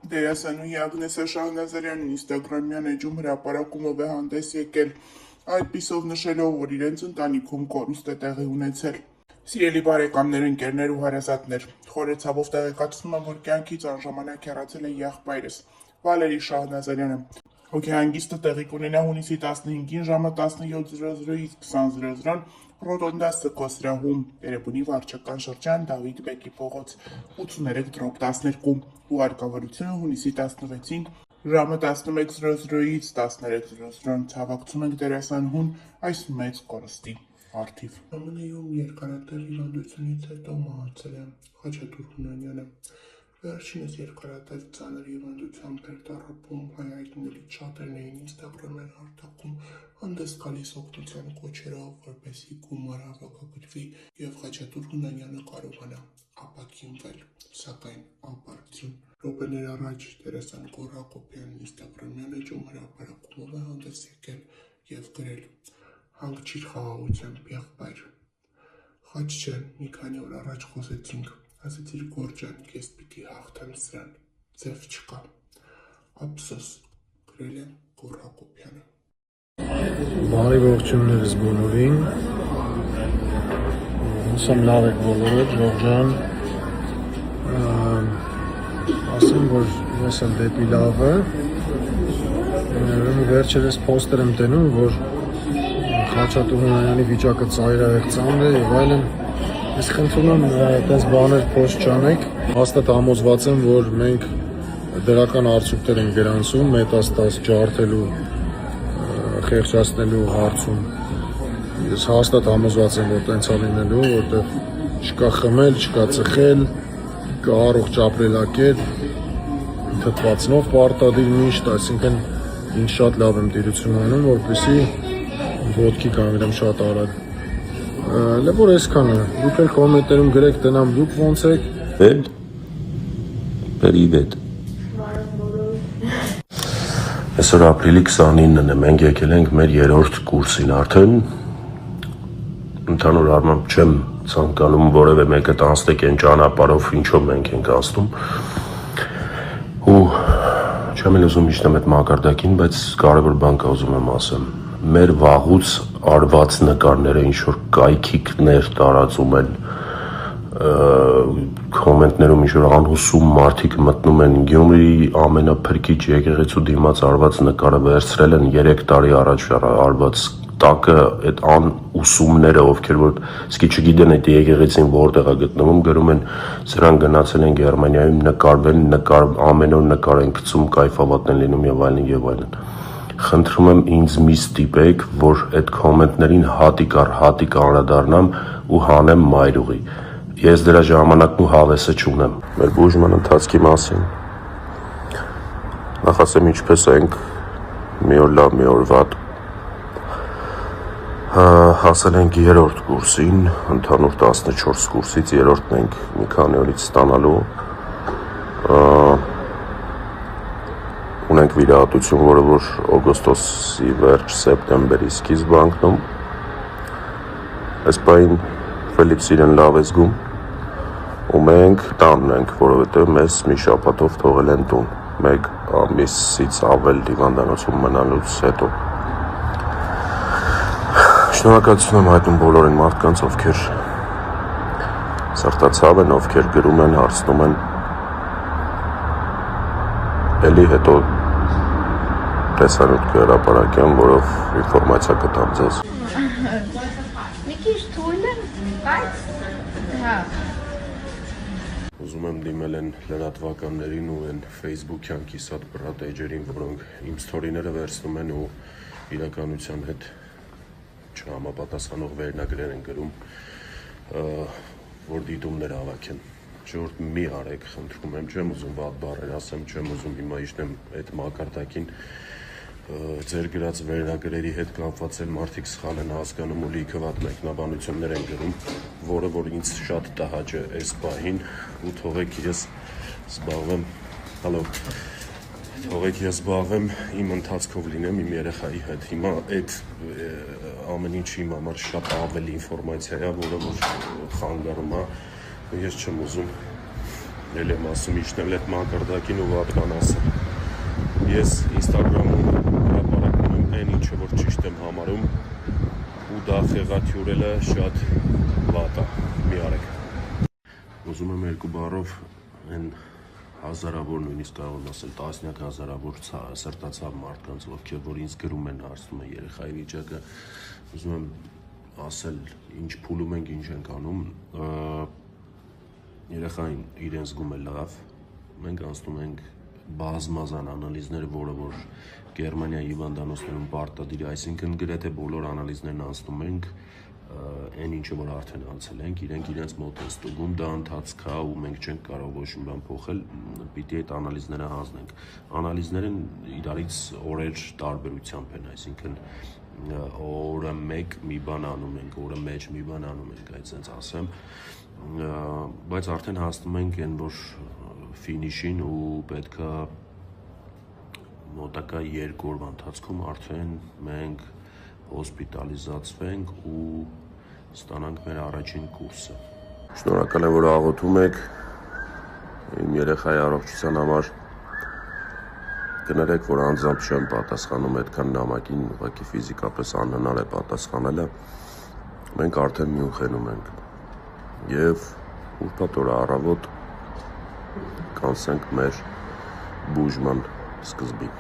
Դերասանուհի Ագնեսա Շահնազարյանն ինստագրամյան էջում հրապարակումով է հանդես եկել, այդպիսով նշելով, որ իրենց ընտանիքում կորուստ է տեղի ունեցել։ Սիրելի բարեկամներ, ընկերներ ու հարազատներ, խորեցավով տեղեկացնում եմ, որ կյանքից անժամանակ հեռացել է եղբայրս Վալերի Շահնազարյանը։ Հոգեհանգիստը տեղի կունենա հունիսի 15-ին ժամը 17:00-ից 20:00 Ռոտոնդա Սկոսրահում, Տերեբունի վարչական շրջան, Դավիթ Բեկի փողոց 83/12, ու հարկավարությունը հունիսի 16-ին ժամը 11:00-ից 13:00 ցավակցում ենք դերասանուհուն այս մեծ կորստի առթիվ։ ԱՄՆ-ում երկարատև հիվանդությունից հետո մահացել է Խաչատուր Հունանյանը։ Վերջինս երկարատև ծանր հիվանդությամբ էր տառապում, հայ-հայտնիներից շատերն էին ինստագրամյան հարթակում հանդես գալիս օգնության կոչերով, որպեսզի գումար հավաքագրվի և Խաչատուր Հունանյանը կարողանա ապաքինվել, սակայն անպարտություն։ Րոպեներ առաջ դերասան Գոռ Հակոբյանն ինստագրամյան էջում հրապարակումով է հանդես եկել և գրել. «Հանգչիր խաղաղությամբ, եղբայր։ Խաչ ջան, մի քանի օր առաջ խոսեցինք, ասեցիր Գոռ ջան, ես պիտի հաղթեմ սրան, ձև չկա։ Ափսոս», գրել է Գոռ Հակոբյանը։ Բարի ողջույններս բոլորին։ Հուսամ լավ եք բոլորը, Ջող ջան։ Ասեմ, որ ես եմ դեպի լավը։ Վերջերս պոստեր եմ տենում, որ Խաչատուր Հունանյանի վիճակը ծայրահեղ ծանր է եւ այլն։ Ես խնդրում եմ այդպես բաներ post չանեք։ Հաստատ համոզված եմ, որ մենք դրական արդյունքներ ենք գրանցում մետաստազ ջարդելու, խեղճացնելու հարցում։ Ես հաստատ համոզված եմ, որ տենց է լինելու, որտեղ չկա խմել, չկա ծխել, կա առողջ ապրելակերպ, թթվածնով պարտադիր միշտ, այսինքն ինձ շատ լավ եմ տիրություն անում, որպեսզի ոտքի կանգնեմ շատ արագ։ Լեւոր այսքանը, դուք էլ կոմենտներում գրեք, տնամ դուք ոնց եք։ Привет։ Այսօր ապրիլի 29-ն է, մենք եկել ենք մեր 3-րդ կուրսին արդեն։ Ընդհանուր առմամբ չեմ ցանկանում որևէ մեկը տանցնեք այն ճանապարհով, ինչով մենք ենք անցնում։ Ու չեմ էլ ուզում իջնեմ այդ մակարդակին, բայց կարևոր բան կա ուզում եմ ասեմ։ Մեր վաղուց արված նկարները ինչ որ կայքիկներ տարածում են, կոմենտներում ինչ որ անհուսում մարդիկ մտնում են Գյումրիի ամենափրկիչ եկեղեցու դիմաց արված նկարը վերցրել են 3 տարի առաջ արված տակը այդ անուսումները, ովքեր որ իսկի չգիտեն այդ եկեղեցին որտեղ է գտնվում, գրում են սրանք գնացել են Գերմանիայում նկարվել, ամեն օր նկար են գցում, կայֆավատ են լինում եւ այլն եւ այլն։ Խնդրում եմ ինձ մի ստիպեք, որ այդ կոմենտներին հատիկ առ հատիկ անդրադառնամ ու հանեմ մայրուղի։ Ես դրա ժամանակն ու հավեսը չունեմ։ Մեր բուժման ընթացքի մասին նախ ասեմ ինչպես ենք մի օր լավ, մի օր վատ։ Հասել ենք 3-րդ կուրսին, ընդհանուր 14 կուրսից 3-րդն ենք մի քանի օրից ստանալու։ Ունենք վիրահատություն, որը որ օգոստոսի վերջ, սեպտեմբերի սկիզբ անկնում։ Այս պահին Ֆելիքս իրեն լավ է զգում, ու մենք տանն ենք, որովհետև մեզ մի շաբաթով թողել են տուն, 1 ամիսից ավել հիվանդանոցում մնալուց հետո։ Շնորհակալություն եմ հայտնում բոլորին մարդկանց, ովքեր սրտացավ են, ովքեր գրում են, հարցնում են, էլի հետո տեսանյութ կհրապարակեմ, որով ինֆորմացիա կտամ ձեզ։ Մի քիչ թույլ եմ, բայց հա։ Ուզում եմ դիմել են լրատվականներին ու են Facebook-յան կիսատ բռատ էջերին, որոնք իմ սթորիները վերցնում են ու իրականության հետ չհամապատասխանող վերնագրեր են գրում, որ դիտումներ հավաքեն։ Ժողովուրդ մի արեք, խնդրում եմ, չեմ ուզում վատ բառեր ասեմ, չեմ ուզում հիմա իջնեմ այդ մակարդակին, ձեր գրած վերնագրերի հետ կապված էլ մարդիկ սխալ են հասկանում ու լիքը վատ մեկնաբանություններ են գրում, որը որ ինձ շատ տհաճ է այս պահին, ու թողեք ես զբաղվեմ, թողեք ես զբաղվեմ իմ ընթացքով լինեմ իմ երեխայի հետ։ Հիմա այդ ամեն ինչ իմ համար շատ ավելի ինֆորմացիա է, որը որ խանգարում է, ես չեմ ուզում Էլ եմ ասում իջնել այդ մակարդակին ու վատ կան ասել։ Ես Instagram-ում հրապարակում եմ այն ինչը որ ճիշտ եմ համարում ու դա խեղաթյուրելը շատ վատ է, մի արեք։ Ուզում եմ երկու բառով այն հազարավոր, նույնիսկ կարող եմ ասել տասնյակ հազարավոր սրտացավ մարդկանց, ովքեր որ ինձ գրում են, հարցնում են երեխայի վիճակը, ուզում եմ ասել ինչ փուլում ենք, ինչ ենք անում, երեխային իրեն զգում է լավ, մենք անցնում ենք բազմազան անալիզներ, որը որ Գերմանիայի հիվանդանոցներում պարտադիր է, այսինքն գրեթե բոլոր անալիզներն անցնում ենք, այն ինչը որ արդեն անցել ենք, իրենք իրենց մոտ են ստուգում, դա ընթացք է ու մենք չենք կարող ոչ մի բան փոխել, պիտի այդ անալիզները հանձնենք։ Անալիզներն իրարից օրեր տարբերությամբ են, այսինքն օրը մեկ մի բան անում ենք, օրը մեջ մի բան անում ենք, այսպես ասեմ, բայց արդեն հասնում ենք այն որ ֆինիշին ու պետքա մոտակա 2 օրվա ընթացքում արդեն մենք հոսպիտալիզացվենք ու ստանանք մեր առաջին կուրսը։ Շնորհակալ եմ որ աղոթում եք իմ երեխայի առողջության համար։ Կներեք որ անձամբ չեմ պատասխանում այդքան նամակին, ուղղակի ֆիզիկապես անհնար է պատասխանելը։ Մենք արդեն Մյունխենում ենք եւ ուրբաթ օրը առավոտ կանցնենք մեր բուժման սկզբին։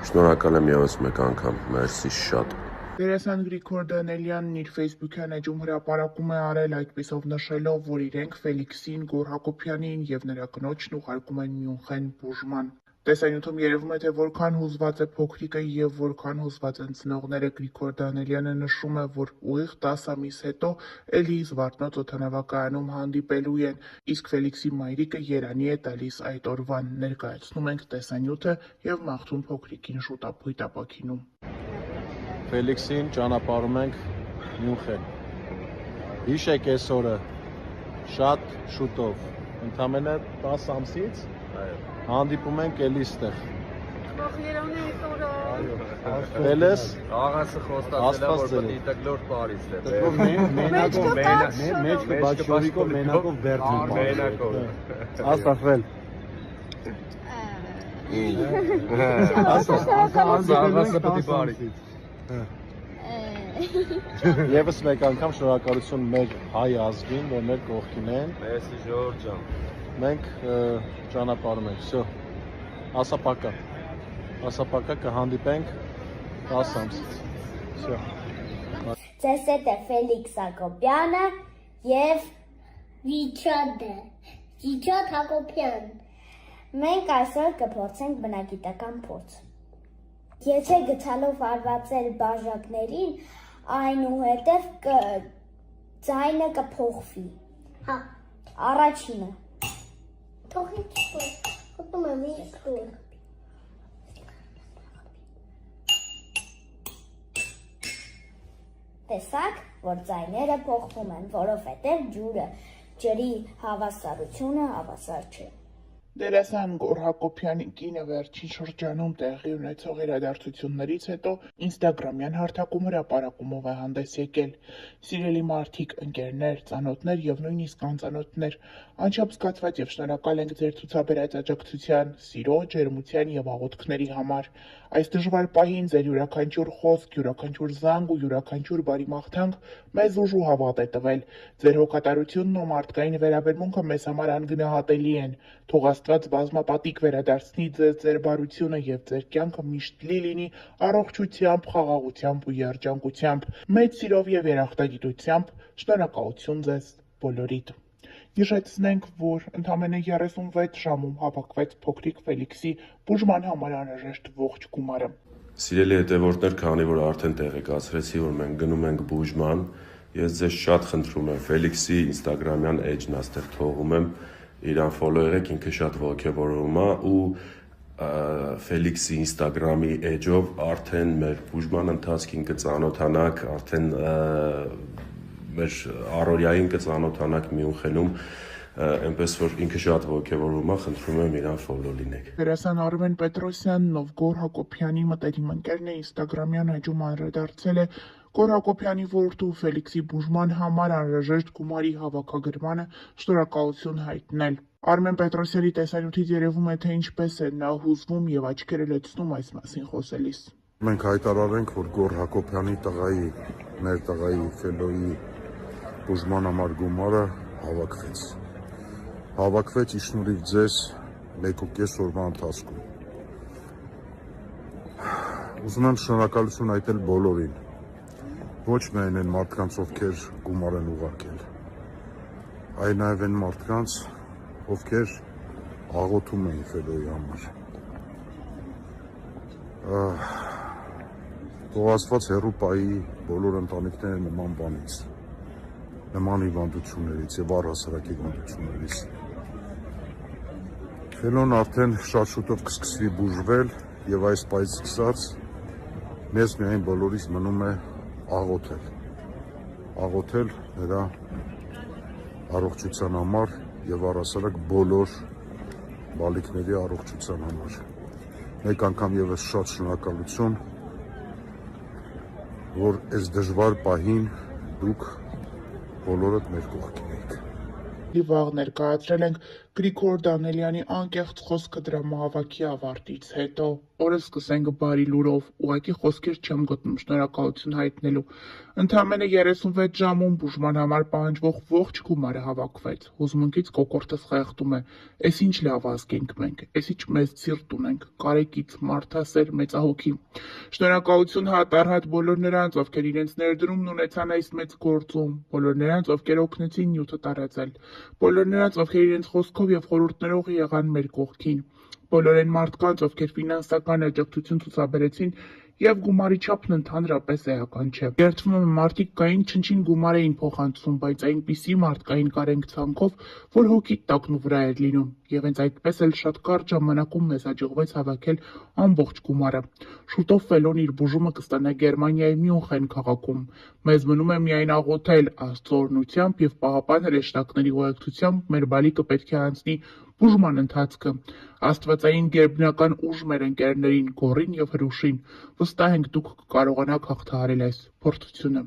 Շնորհակալ եմ ևս մեկ անգամ, մերսի շատ։ Դերասան Գրիգոր Դանելյանն իր Facebook-յան էջում հրապարակում է արել այդպիսով նշելով, որ իրենք Ֆելիքսին, Գոռ Հակոբյանին եւ նրա կնոջն ուղարկում են Մյունխեն բուժման։ Տեսանյութում երևում է, թե որքան հուզված է փոքրիկը եւ որքան հուզված են ծնողները։ Գրիգոր Դանելյանը նշում է, որ ուղիղ 10 ամիս հետո էլի Զվարթնոց օդանավակայանում հանդիպելու են, իսկ Ֆելիքսի մայրիկը երանի է տալիս այդ օրվան։ Ներկայացնում ենք տեսանյութը եւ մաղթում փոքրիկին շուտապույտ ապաքինում։ Ֆելիքսին ճանապարհում ենք Մյունխեն։ Հիշեք այս օրը շատ շուտով, ընդամենը 10 ամսից հանդիպում ենք էլի ստեղ։ Երանի այս օրը Ելես Աղասը խոստացել է որ պետք է տգլոր Փարիզ է։ մեջքը բաչորիկով մենակով բերդին։ Մենակով։ Աստղվել։ Աղասը պետք է Փարիզ։ Եվս մեկ անգամ շնորհակալություն մեր հայ ազգին, որ մեր կողքին են։ Մեսի Ժորժ ջան։ Մենք ճանապարհում ենք, всё։ Ասապակա կհանդիպենք 10 ամսից։ Всё։ Ձեզ հետ է Ֆելիքս Հակոբյանը եւ Վիչոտ Հակոբյան։ Մենք այսօր կփորձենք բնագիտական փորձ։ Եթե գցալով հարվածել բաժակներին, այնուհետև ձայնը կփոխվի։ Հա։ Առաջինը։ Թողի չփոխ։ Ուտում եմ իսկույն։ Տեսակ, որ ձայները փոխվում են, որովհետև ջրի հավասարությունը հավասար չէ։ Դերասան Գոռ Հակոբյանի կինը վերջին շրջանում տեղի ունեցող իրադարձություններից հետո Instagram-յան հարթակում հրապարակումով է հանդես եկել։ Սիրելի մարդիկ, ընկերներ, ծանոթներ եւ նույնիսկ անծանոթներ, անչափ զգացված եւ շնորհակալ ենք ձեր ցուցաբերած աջակցության, սիրո, ջերմության եւ աղոթքների համար։ Այս դժվար պահին ձեր յուրաքանչյուր խոսք, յուրաքանչյուր զանգ ու յուրաքանչյուր բարի մաղթանք մեզ ուժ ու հավատ է տվել։ Ձեր հոգատարությունն ու մարդկային վերաբերմունքը մեզ համար անգնահատելի են։ Թող Աստված բազմապատիկ վերադարձնի ձեզ ձեր բարությունը եւ ձեր կյանքը միշտ լի լինի առողջությամբ, խաղաղությամբ ու երջանկությամբ։ Մեծ սիրով եւ երախտագիտությամբ շնորհակալություն ձեզ բոլորիդ։ Հիշեցնենք, որ ընդամենը 36 ժամում հավաքվեց փոքրիկ Ֆելիքսի բուժման համար անհրաժեշտ ողջ գումարը։ Սիրելի հետևորդներ, քանի որ արդեն տեղեկացրեցի, որ մենք գնում ենք բուժման, ես ձեզ շատ խնդրում եմ Ֆելիքսի Instagram-յան էջն աստեղ թողում եմ, իրան follow եղեք, ինքը շատ ողջևորում է ու Ֆելիքսի Instagram-ի էջով արդեն մեր բուժման ընթացքին կծանոթանաք, արդեն մեր առօրյային կծանոթանաք Մյունխենում, այնպես որ ինքը շատ ողջևորում է, խնդրում եմ իրան ֆոլո լինեք։ Դերասան Արմեն Պետրոսյանն, ով Գոր Հակոբյանի մտերիմ ընկերն է, Instagram-յան հաջում անդրադարձել է Գոր Հակոբյանի որդու Ֆելիքսի բուժման համար անհրաժեշտ գումարի հավաքագրմանը շնորհակալություն հայտնել։ Արմեն Պետրոսյանի տեսանյութից երևում է, թե ինչպես է նա հուզվում եւ աչքերը լցնում այս մասին խոսելիս։ Մենք հայտարարենք, որ Գոր Հակոբյանի տղայի, մեր տղայի Ֆելոյի բուժման համար գումարը հավաքվեց ի շնորհիվ ձեզ 1.5 օրվա ընթացքում։ Ուզում եմ շնորհակալություն հայտնել բոլորին, ոչ միայն այն մարդկանց, ովքեր գումար են ուղարկել, այլ նաև այն մարդկանց, ովքեր աղոթում էին Ֆելոյի համար։ Թող Աստված հեռու պահի բոլոր ընտանիքները նման բանից, նման հիվանդություններից եւ առհասարակ հիվանդություններից։ Ֆելոն արդեն շատ շուտով կսկսվի բուժվել եւ այս պայից սկսած մեզ միայն բոլորիս մնում է աղոթել նրա առողջության համար եւ առհասարակ բոլոր բալիկների առողջության համար։ Մեկ անգամ եւս շատ շնորհակալություն, որ այս դժվար պահին դուք բոլորդ մեր կողքին եք։ Վաղ ներկայացրել ենք Գրիգոր Դանելյանի անկեղծ խոսքը դրամահավաքի ավարտից հետո։ Օրը սկսենք բարի լուրով, ուղղակի խոսքեր չեմ գտնում շնորհակալություն հայտնելու։ Ընդամենը 36 ժամում բուժման համար պահանջվող ողջ գումարը հավաքվեց։ Հուզմունքից կոկորդս խեղդում է։ Էս ինչ լավ ազգ ենք մենք, էս ինչ մեծ սիրտ ունենք, կարեկից, մարդասեր, մեծահոգի։ Շնորհակալություն հատառհատ բոլոր նրանց, ովքեր իրենց ներդրումն ունեցան այս մեծ գործում, բոլոր նրանց, ովքեր օգնեցին նյութը տարածել, բոլոր նրանց, ովքեր իրենց խոսքով եւ խորհուրդներով եղան մեր կողքին, բոլոր այն մարդկանց, ովքեր ֆինանսական աջակցություն ցուցաբերեցին եւ գումարի չափն ընդհանրապես էական չէ։ Երդվում եմ մարդիկ կային չնչին գումար էին փոխանցում, բայց այնպիսի մարդկային կարենք ցանկով, որ հոգիդ տակն ու վրա էր լինում, եւ հենց այդպես էլ շատ կարճ ժամանակում մեզ հաջողվեց հավաքել ամբողջ գումարը։ Շուտով Ֆելոն իր բուժումը կստանա Գերմանիայի Մյունխեն քաղաքում։ Մեզ մնում է միայն աղոթել Աստծո օրհնությամբ եւ Պահապան հրեշտակների ուղեկցությամբ մեր բալիկը պետք է անցնի բուժման ընթացքը։ Աստվածային գերբնական ուժ մեր ընկերներին Գորին եւ Հրուշին։ Վստահ ենք դուք կկարողանաք հաղթահարել այս փորձությունը։